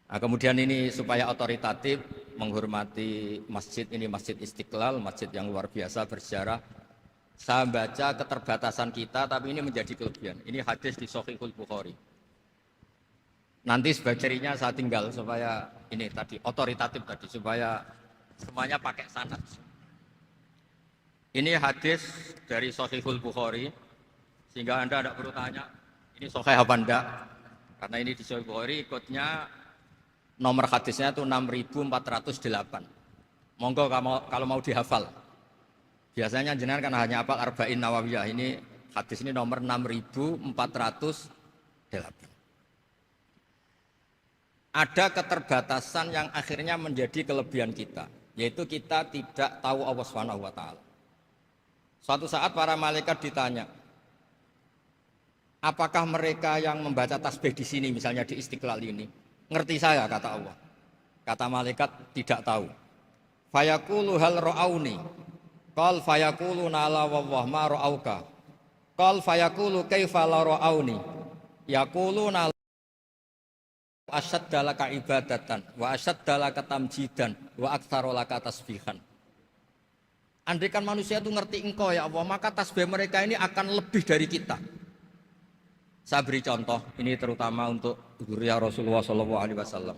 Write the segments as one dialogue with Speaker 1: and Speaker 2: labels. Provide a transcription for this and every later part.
Speaker 1: Nah, kemudian ini supaya otoritatif menghormati masjid ini, Masjid Istiqlal, masjid yang luar biasa bersejarah. Saya baca keterbatasan kita, tapi ini menjadi kelebihan. Ini hadis di Shahihul Bukhari. Nanti sebagai cirinya saya tinggal supaya ini tadi otoritatif tadi supaya semuanya pakai sanad. Ini hadis dari Shahihul Bukhari sehingga Anda tidak perlu tanya ini sahih apa enggak. Karena ini di Sahih Bukhari ikutnya nomor hadisnya itu 6408. Monggo kalau mau dihafal. Biasanya jenengan kan hanya hafal Arba'in Nawawiyah. Ini hadis ini nomor 6408. Ada keterbatasan yang akhirnya menjadi kelebihan kita, yaitu kita tidak tahu Allah Subhanahu wa taala. Suatu saat para malaikat ditanya, apakah mereka yang membaca tasbih di sini misalnya di Istiqlal ini ngerti saya, kata Allah. Kata malaikat tidak tahu. Fayaqulu hal ra'auni. Qal fayaqulu la wallah ma ra'auka. Qal fayaqulu kaifa la ra'auni. Yaquluna asyadda laka ibadatan wa asyadda laka tamjidan wa aktsara laka tasbihan. Andai kan manusia itu ngerti engkau ya Allah, maka tasbih mereka ini akan lebih dari kita. Saya beri contoh, ini terutama untuk dzurriyyah Rasulullah SAW.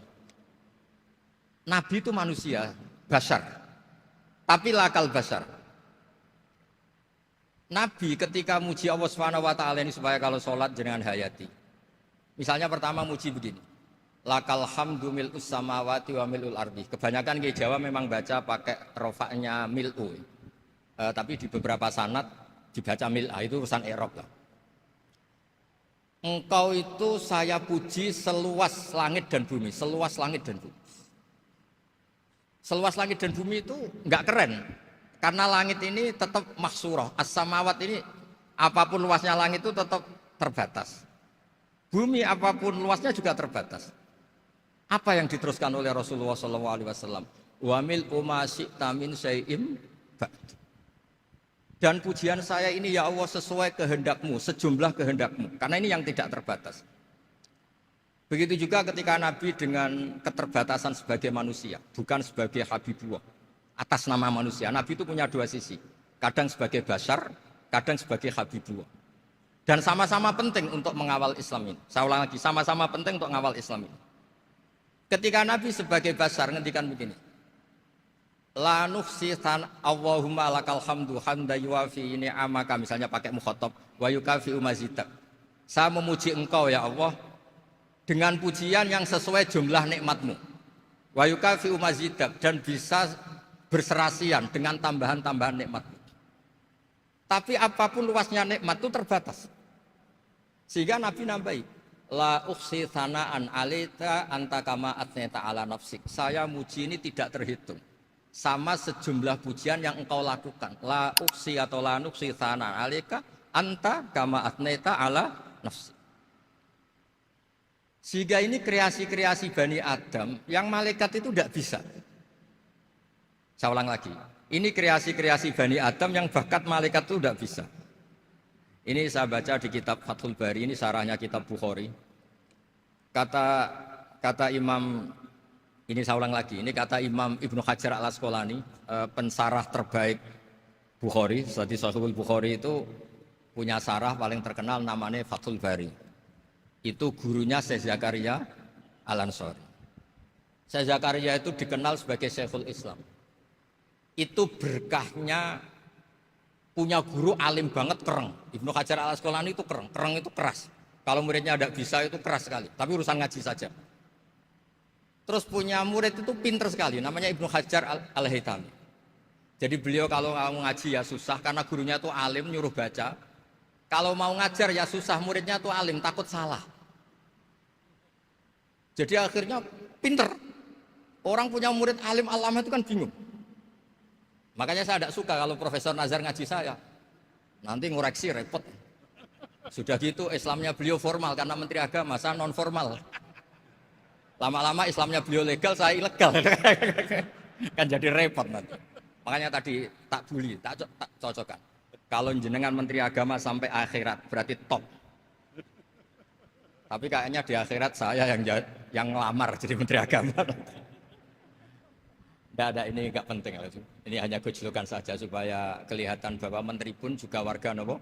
Speaker 1: Nabi itu manusia, basar, tapi lakal basar. Nabi ketika muji Allah SWT ini supaya kalau sholat jangan hayati. Misalnya pertama muji begini, lakal hamdu mil'us samawati wa mil'ul ardi. Kebanyakan di Jawa memang baca pakai rofaknya mil'u. Tapi di beberapa sanad dibaca mil'a, itu urusan i'rab lah. Engkau itu saya puji seluas langit dan bumi, seluas langit dan bumi. Seluas langit dan bumi itu enggak keren, karena langit ini tetap mahsurah, as-samawat ini apapun luasnya langit itu tetap terbatas. Bumi apapun luasnya juga terbatas. Apa yang diteruskan oleh Rasulullah SAW? Wa mil'u ma syi'ta min syai'im ba'd. Dan pujian saya ini ya Allah sesuai kehendakmu, sejumlah kehendakmu. Karena ini yang tidak terbatas. Begitu juga ketika Nabi dengan keterbatasan sebagai manusia, bukan sebagai Habibullah, atas nama manusia. Nabi itu punya dua sisi. Kadang sebagai bashar, kadang sebagai Habibullah. Dan sama-sama penting untuk mengawal Islam ini. Saya ulang lagi, sama-sama penting untuk mengawal Islam ini. Ketika Nabi sebagai bashar, ngendikan begini, la nuhsi Allahumma lakal hamdu hamda yuwafi ni'amaka, misalnya pakai mukhatab wa yukafi umazidak. Saya memuji engkau ya Allah dengan pujian yang sesuai jumlah nikmatmu. Wa yukafi umazidak, dan bisa berserasian dengan tambahan-tambahan nikmatmu. Tapi apapun luasnya nikmat itu terbatas. Sehingga Nabi nambahi, la ukhsi thana'an alita anta kama atneta ala nafsik. Saya muji ini tidak terhitung, sama sejumlah pujian yang engkau lakukan. La uksi atau la nuksi thana alika anta kama atneta ala nafsi. Sehingga ini kreasi-kreasi Bani Adam yang malaikat itu tidak bisa. Saya ulang lagi, ini kreasi-kreasi Bani Adam yang bakat malaikat itu tidak bisa. Ini saya baca di kitab Fathul Bari, ini sarahnya kitab Bukhari. Kata Imam, ini saya ulang lagi, ini kata Imam Ibnu Hajar al-Asqalani, pensarah terbaik Bukhari. Jadi Sahihul Bukhari itu punya sarah paling terkenal namanya Fathul Bari. Itu gurunya Syekh Zakaria Al-Ansari. Syekh Zakaria itu dikenal sebagai Syekhul Islam. Itu berkahnya punya guru alim banget, kereng. Ibnu Hajar al-Asqalani itu kereng itu keras. Kalau muridnya tidak bisa itu keras sekali, tapi urusan ngaji saja. Terus punya murid itu pinter sekali, namanya Ibnu Hajar al-Haytami. Jadi beliau kalau mau ngaji ya susah, karena gurunya itu alim, nyuruh baca. Kalau mau ngajar ya susah, muridnya itu alim, takut salah. Jadi akhirnya pinter. Orang punya murid alim alama itu kan bingung. Makanya saya tidak suka kalau Profesor Nazar ngaji saya. Nanti ngoreksi repot. Sudah gitu Islamnya beliau formal karena Menteri Agama, saya non formal. Lama-lama Islamnya beliau legal, saya ilegal. Kan jadi repot nanti. Makanya tadi tak bully, tak cocokkan. Kalau jenengan Menteri Agama sampai akhirat berarti top. Tapi kayaknya di akhirat saya yang ngelamar jadi menteri agama. Tidak ada, ini nggak penting. Ini hanya gojlokan saja supaya kelihatan bahwa menteri pun juga warga nopo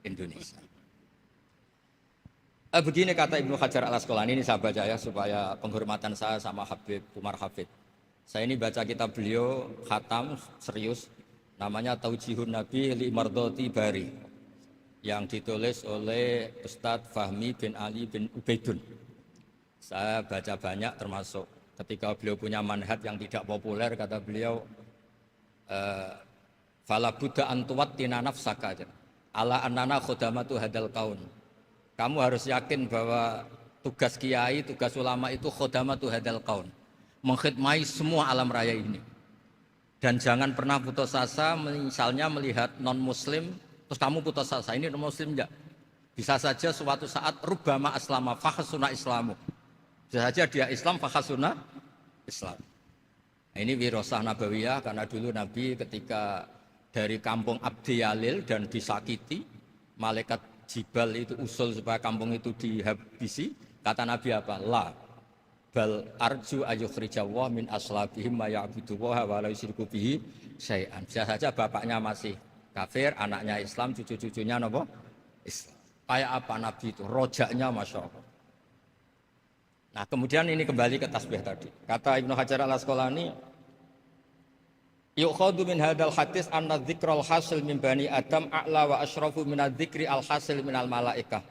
Speaker 1: Indonesia. Begini kata Ibnu Hajar al Asqalani, ini saya baca ya supaya penghormatan saya sama Habib Umar Hafid. Saya ini baca kitab beliau khatam serius, namanya Taujihun Nabi li Mardhati Bari, yang ditulis oleh Ustadz Fahmi bin Ali bin Ubaidun. Saya baca banyak, termasuk ketika beliau punya manhaj yang tidak populer, kata beliau fala budda antuwattina nafsaka ala annana khudamatu hadal kaun. Kamu harus yakin bahwa tugas kiai, tugas ulama itu khudamatu hadal kaun, mengkhidmati semua alam raya ini. Dan jangan pernah putus asa, misalnya melihat non muslim terus kamu putus asa, ini non muslim enggak. Bisa saja suatu saat rubbama aslama fakhasuna islamu, bisa saja dia Islam fakhasuna Islam. Nah, ini wirasah nabawiyah, karena dulu Nabi ketika dari kampung Abdi Yalil dan disakiti, malaikat Jibal itu usul supaya kampung itu dihabisi, kata Nabi apa? La bal arju ayukhrijawah min aslabihim ma ya'budu wa la yusyriku bihi syai'an. Bisa saja bapaknya masih kafir, anaknya Islam, cucu-cucunya napa? Islam. Kayak apa Nabi itu? Rojaknya Masya Allah. Nah kemudian ini kembali ke tasbih tadi. Kata Ibnu Hajar al Asqalani, yukhadu min hadal hadis anna dzikral hasil min bani Adam a'la wa asyrafu min adzikri al hasil min al malaikah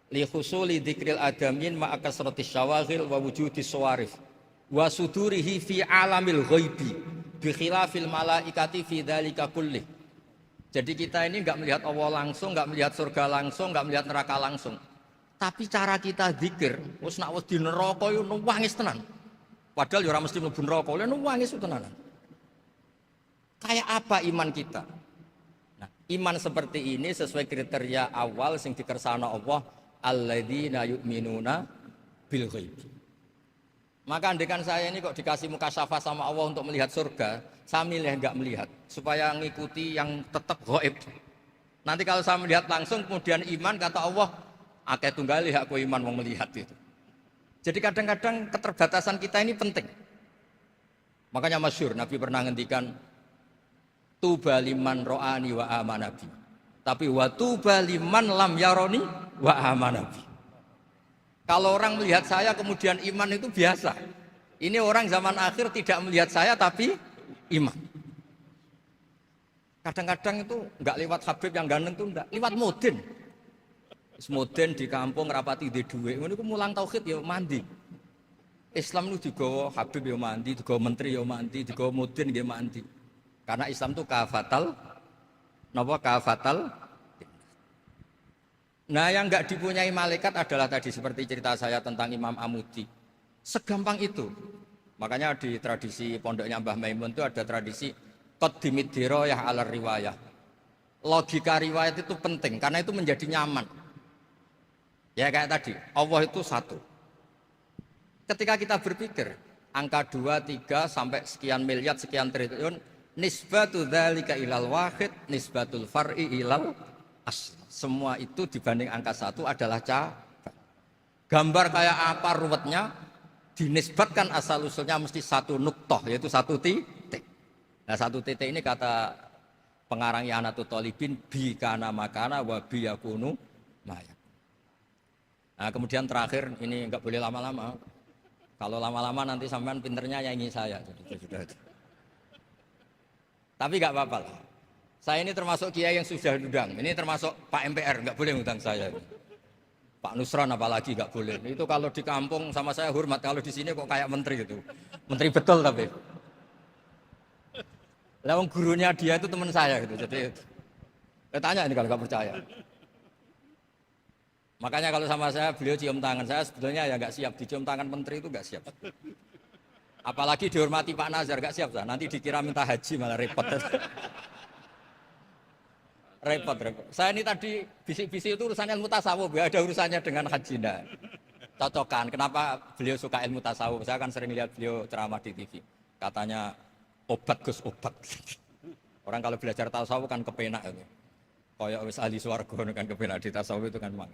Speaker 1: li husuli dzikril adamin ma akasratis syawaghil wa wujudis sawarif wa sudurihi fi alamil ghaibi bi khilafil malaikati fi dzalika kullih. Jadi kita ini enggak melihat Allah langsung, enggak melihat surga langsung, enggak melihat neraka langsung. Tapi cara kita zikir, wis nak wis di neraka yo nuwangis tenan. Padahal yo ora mesti mlebu neraka, lha nuwangis tenanan. Kayak apa iman kita? Nah, iman seperti ini sesuai kriteria awal sing dikersana Allah, alladzina yu'minuna bil ghaib. Maka andekan saya ini kok dikasih mukasyafah sama Allah untuk melihat surga, saya milih enggak melihat supaya ngikuti yang tetap ghaib. Nanti kalau saya melihat langsung kemudian iman, kata Allah, akeh tunggali aku iman mau melihat itu. Jadi kadang-kadang keterbatasan kita ini penting. Makanya masyhur Nabi pernah ngendikan tuba liman ro'ani wa amanabi. Tapi wa tuba liman lam yaroni wa amanabi. Kalau orang melihat saya kemudian iman itu biasa. Ini orang zaman akhir tidak melihat saya tapi iman. Kadang-kadang itu enggak lewat Habib yang ganteng itu enggak, lewat Mudin. Semoden di kampung rapati di duit, ini mulang tauhid ya mandi. Islam itu digawa Habib ya mandi, digawa menteri ya mandi, digawa mudin ya mandi. Karena Islam itu kafatal, napa kafatal. Nah yang enggak dipunyai malaikat adalah tadi seperti cerita saya tentang Imam Amudi. Segampang itu. Makanya di tradisi pondoknya Mbah Maimun itu ada tradisi qaddimid dirayah ala riwayah. Logika riwayat itu penting karena itu menjadi nyaman. Ya kayak tadi, Allah itu satu. Ketika kita berpikir angka 2, 3 sampai sekian miliar, sekian triliun, nisbatu dzalika ilal wahid, nisbatul far'i ilal asl. Semua itu dibanding angka 1 adalah cabang. Gambar kayak apa ruwetnya, dinisbatkan asal usulnya mesti satu nuktoh, yaitu satu titik. Nah satu titik ini kata pengarang I'anatul Talibin, bi kana makana wa bi yakunu maya. Nah kemudian terakhir, ini enggak boleh lama-lama. Kalau lama-lama nanti sampean pinternya nyanyi saya. Tapi enggak apa-apa lah. Saya ini termasuk kiai yang sudah diundang. Ini termasuk Pak MPR, enggak boleh ngundang saya. Pak Nusron apalagi enggak boleh. Itu kalau di kampung sama saya hormat, kalau di sini kok kayak menteri gitu. Menteri betul tapi. Lah gurunya dia itu teman saya gitu. Jadi tanya ini kalau enggak percaya. Makanya kalau sama saya beliau cium tangan, saya sebetulnya ya nggak siap dicium tangan menteri itu nggak siap. Apalagi dihormati Pak Nazar nggak siap, nanti dikira minta haji malah repot. repot. Saya ini tadi bisik-bisik itu urusannya ilmu tasawuf, ya ada urusannya dengan haji. Nah, cocokan. Kenapa beliau suka ilmu tasawuf? Saya kan sering lihat beliau ceramah di TV. Katanya obat Gus obat. Orang kalau belajar tasawuf kan kepenak itu. Kayak wis ahli swarga kan kepenak di tasawuf itu kan mang.